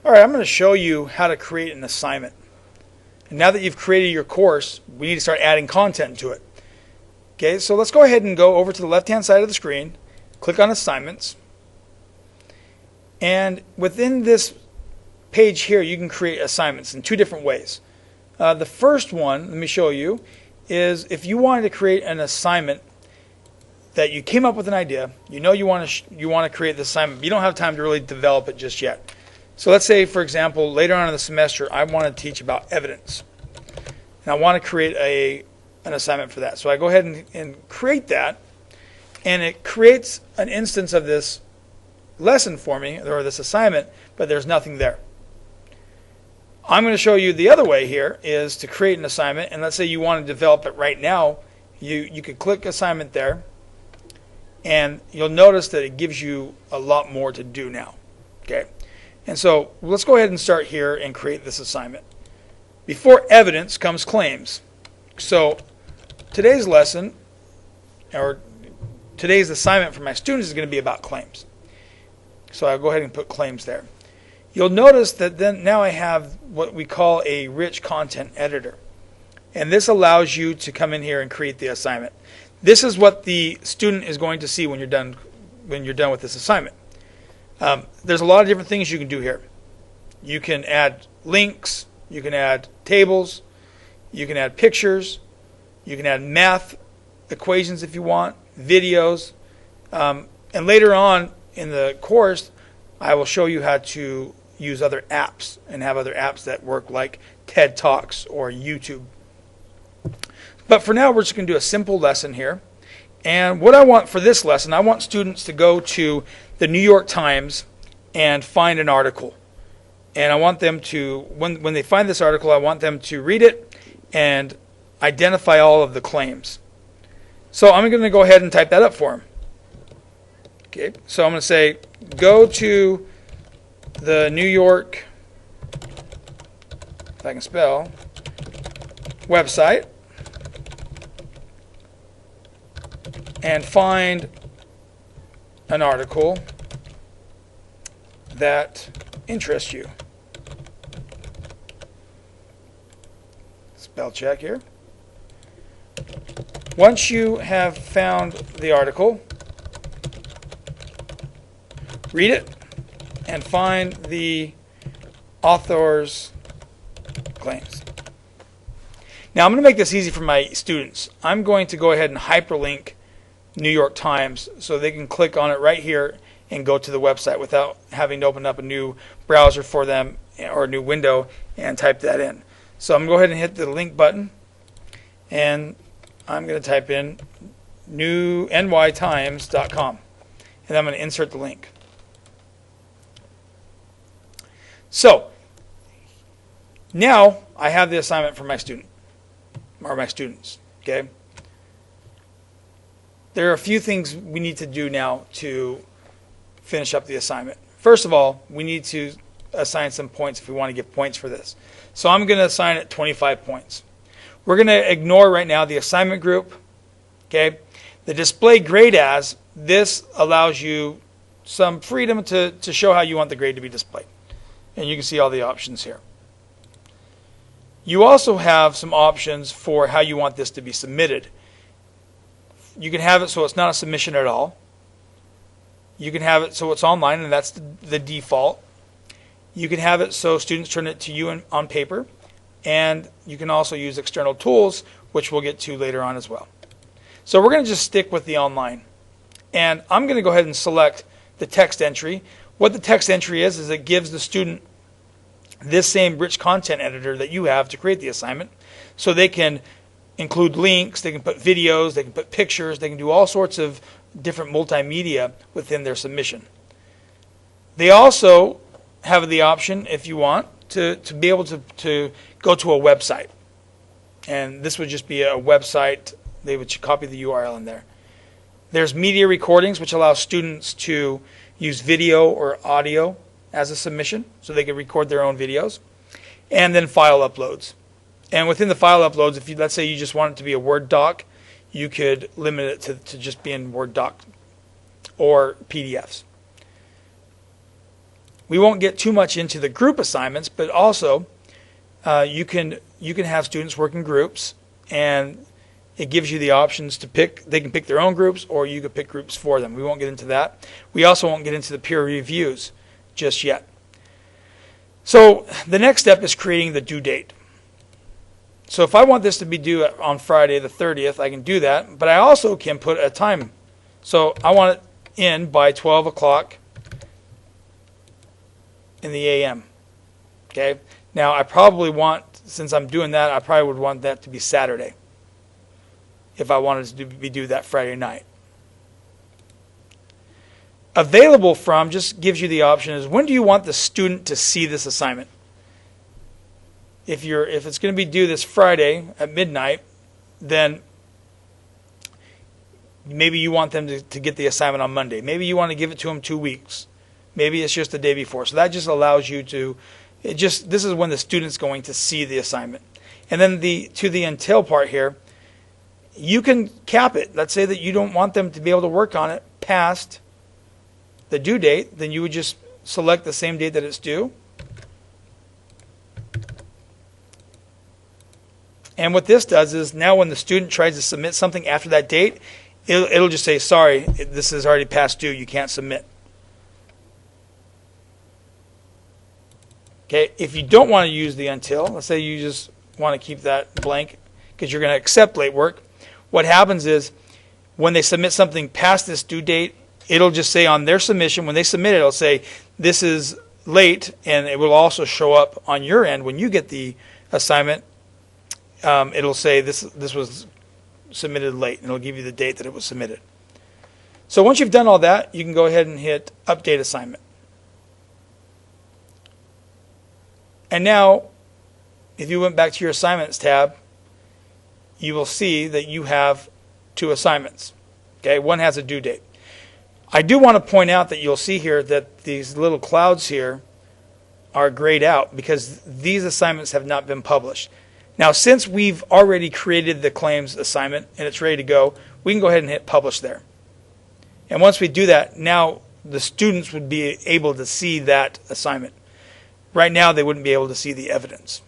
All right, I'm going to show you how to create an assignment. And now that you've created your course, we need to start adding content to it. Okay, so let's go ahead and go over to the left-hand side of the screen, click on Assignments, and within this page here, you can create assignments in two different ways. The first one, let me show you, is if you wanted to create an assignment that you came up with an idea, you know you want to create this assignment, but you don't have time to really develop it just yet. So let's say, for example, later on in the semester, I want to teach about evidence. And I want to create an assignment for that. So I go ahead and create that, and it creates an instance of this lesson for me, or this assignment, but there's nothing there. I'm going to show you the other way here is to create an assignment, and let's say you want to develop it right now. You could click Assignment there, and you'll notice that it gives you a lot more to do now. Okay, and so let's go ahead and start here and create this assignment. Before evidence comes claims. So today's lesson, or today's assignment for my students, is going to be about claims. So I'll go ahead and put claims there. You'll notice that then now I have what we call a rich content editor. And this allows you to come in here and create the assignment. This is what the student is going to see when you're done with this assignment. There's a lot of different things you can do here. You can add links, you can add tables, you can add pictures, you can add math equations if you want, videos, and later on in the course I will show you how to use other apps and have other apps that work like TED Talks or YouTube. But for now, we're just going to do a simple lesson here. And what I want for this lesson, I want students to go to the New York Times and find an article. And I want them to, when they find this article, I want them to read it and identify all of the claims. So I'm going to go ahead and type that up for them. Okay, so I'm going to say, go to the New York, if I can spell, website and find an article that interests you. Spell check here. Once you have found the article, read it and find the author's claims. Now I'm going to make this easy for my students. I'm going to go ahead and hyperlink New York Times so they can click on it right here and go to the website without having to open up a new browser for them or a new window and type that in. So I'm going to go ahead and hit the link button, and I'm going to type in nytimes.com, and I'm going to insert the link. So now I have the assignment for my student or my students. Okay. There are a few things we need to do now to finish up the assignment. First of all, we need to assign some points if we want to give points for this. So I'm going to assign it 25 points. We're going to ignore right now the assignment group. Okay. The display grade as, this allows you some freedom to show how you want the grade to be displayed. And you can see all the options here. You also have some options for how you want this to be submitted. You can have it so it's not a submission at all. You can have it so it's online, and that's the default. You can have it so students turn it to you on paper. And you can also use external tools, which we'll get to later on as well. So we're going to just stick with the online. And I'm going to go ahead and select the text entry. What the text entry is it gives the student this same rich content editor that you have to create the assignment. So they can include links, they can put videos, they can put pictures, they can do all sorts of different multimedia within their submission. They also have the option, if you want, to be able to go to a website. And this would just be a website. They would copy the URL in there. There's media recordings, which allows students to use video or audio as a submission, so they can record their own videos. And then file uploads. And within the file uploads, if you, let's say you just want it to be a Word doc, you could limit it to just being Word doc or PDFs. We won't get too much into the group assignments, but also you can have students work in groups, and it gives you the options to pick. They can pick their own groups, or you can pick groups for them. We won't get into that. We also won't get into the peer reviews just yet. So the next step is creating the due date. So if I want this to be due on Friday the 30th, I can do that, but I also can put a time. So I want it in by 12 o'clock in the a.m. Okay. Now I probably want, since I'm doing that, I probably would want that to be Saturday if I wanted to be due that Friday night. Available from just gives you the option is when do you want the student to see this assignment? If it's going to be due this Friday at midnight, then maybe you want them to get the assignment on Monday. Maybe you want to give it to them 2 weeks. Maybe it's just the day before. So that just allows you to, this is when the student's going to see the assignment. And then to the until part here, you can cap it. Let's say that you don't want them to be able to work on it past the due date, then you would just select the same date that it's due. And what this does is now when the student tries to submit something after that date, it'll just say, sorry, this is already past due, you can't submit. Okay, if you don't want to use the until, let's say you just want to keep that blank because you're going to accept late work, what happens is when they submit something past this due date, it'll just say on their submission, when they submit it, it'll say this is late, and it will also show up on your end when you get the assignment. It'll say this was submitted late, and it'll give you the date that it was submitted. So once you've done all that, you can go ahead and hit Update Assignment. And now, if you went back to your Assignments tab, you will see that you have 2 assignments. Okay, one has a due date. I do want to point out that you'll see here that these little clouds here are grayed out because these assignments have not been published. Now, since we've already created the claims assignment and it's ready to go, we can go ahead and hit Publish there. And once we do that, now the students would be able to see that assignment. Right now, they wouldn't be able to see the evidence.